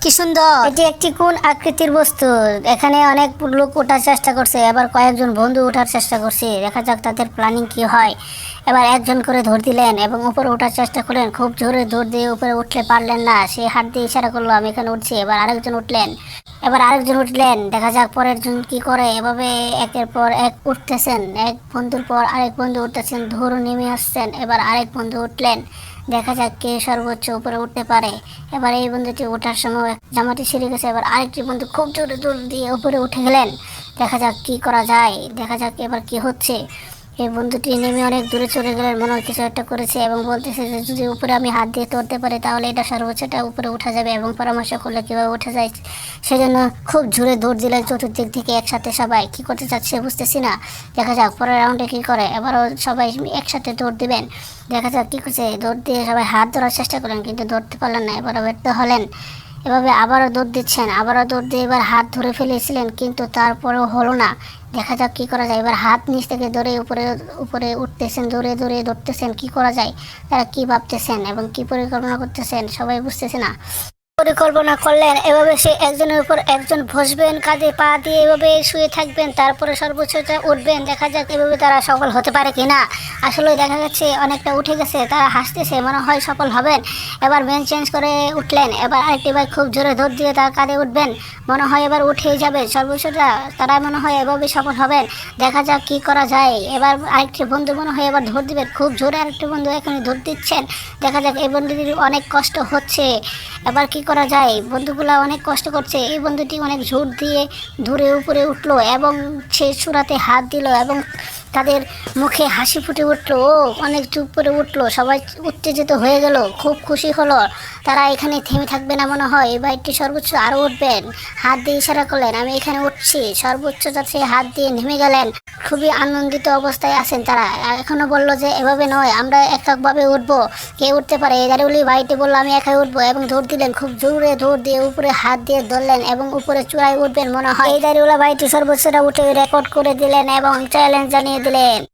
কি সুন্দর! এটি একটি কোন আকৃতির বস্তু? এখানে অনেক লোক ওঠার চেষ্টা করছে, এবার কয়েকজন বন্ধু ওঠার চেষ্টা করছে। দেখা যাক তাদের প্ল্যানিং কি হয়। এবার একজন করে দৌড় দিলেন এবং উপরে ওঠার চেষ্টা করলেন। খুব জোরে দৌড় দিয়ে উপরে উঠতে পারলেন না, সে হাত দিয়ে ইশারা করলো আমি এখানে উঠছি। এবার আরেকজন উঠলেন, দেখা যাক পরের জন কি করে। এভাবে একের পর এক উঠতেছেন, এক বন্ধুর পর আরেক বন্ধু উঠতেছেন, ধরো নেমে আসছেন। এবার আরেক বন্ধু উঠলেন, দেখা যাক কে সর্বোচ্চ উপরে উঠতে পারে। এবার এই বন্ধুটি ওঠার সময় জামাটি ছিঁড়ে গেছে, এবার আরেকটি বন্ধু খুব জোরে দৌড় দিয়ে উপরে উঠে গেলেন। দেখা যাক কি করা যায়, দেখা যাক এবার কি হচ্ছে। এই বন্ধুটি নেমে অনেক দূরে চলে গেলেন, মনে হয় কিছু একটা করেছে এবং বলতেছে যে যদি উপরে আমি হাত দিয়ে ধরতে পারি তাহলে এটা সর্বোচ্চটা উপরে উঠা যাবে এবং পরামর্শ করলে কীভাবে উঠে যায়। সেজন্য খুব জোরে দৌড় দিলেন চতুর্দিক থেকে একসাথে। সবাই কি করতে চাচ্ছে বুঝতেছি না, দেখা যাক পরের রাউন্ডে কী করে। এবারও সবাই একসাথে দৌড় দিবেন, দেখা যাক কী করছে। দৌড় দিয়ে সবাই হাত ধরার চেষ্টা করেন কিন্তু ধরতে পারলেন না, এবারও ব্যর্থ হলেন। এভাবে আবারও দৌড় দিচ্ছেন, আবারও দৌড় দিয়ে এবার হাত ধরে ফেলেছিলেন কিন্তু তারপরেও হলো না। দেখা যাক কি করা যায়। এবার হাত নিচ থেকে ধরে উপরে উপরে উঠতেছেন, ধরে ধরে ধরতেছেন, কি করা যায়। তারা কি ভাবতেছেন এবং কি পরিকল্পনা করতেছেন সবাই বুঝতেছে না। পরিকল্পনা করলেন এভাবে সে একজনের উপর একজন বসবেন, কাঁধে পা দিয়ে এভাবে শুয়ে থাকবেন, তারপরে সর্বোচ্চটা উঠবেন। দেখা যাক এভাবে তারা সফল হতে পারে কিনা। আসলে দেখা যাচ্ছে অনেকটা উঠে গেছে, তারা হাসতেছে, মনে হয় সফল হবেন। এবার বেঞ্চ চেঞ্জ করে উঠলেন, এবার আরেকটি ভাই খুব জোরে ধর দিয়ে তার কাঁধে উঠবেন, মনে হয় এবার উঠেই যাবে সর্বোচ্চটা, তারা মনে হয় এভাবে সফল হবেন। দেখা যাক কি করা যায়। এবার আরেকটি বন্ধু মনে হয় এবার ধর দিবেন, খুব জোরে আরেকটি বন্ধু এখনই ধর দিচ্ছেন। দেখা যাক এই বন্ধুটির অনেক কষ্ট হচ্ছে, এবার কি করা যায়। বন্ধুগুলা অনেক কষ্ট করছে, এই বন্ধুটি অনেক জোর দিয়ে দূরে উপরে উঠলো এবং সে চূড়াতে হাত দিল এবং তাদের মুখে হাসি ফুটে উঠলো। ও অনেক চুপ করে উঠলো, সবাই উত্তেজিত হয়ে গেল, খুব খুশি হলো। তারা এখানে থেমে থাকবে না মনে হয়, এই বাইকটি সর্বোচ্চ আরও উঠবেন। হাত দিয়ে ইশারা করলেন আমি এখানে উঠছি, সর্বোচ্চ যাচ্ছে হাত দিয়ে নেমে গেলেন। খুবই আনন্দিত অবস্থায় আছেন তারা। এখনো বললো যে এভাবে নয়, আমরা এককভাবে উঠবো, কে উঠতে পারে। এই দাঁড়িয়ে ভাইটি বললো আমি একাই উঠবো এবং দৌড় দিলেন, খুব জোরে দৌড় দিয়ে উপরে হাত দিয়ে ধরলেন এবং উপরে চূড়ায় উঠবেন মনে হয়। এই দাঁড়িয়ে ভাইটি সর্বোচ্চটা উঠে রেকর্ড করে দিলেন এবং চ্যালেঞ্জ জানিয়ে দিলেন।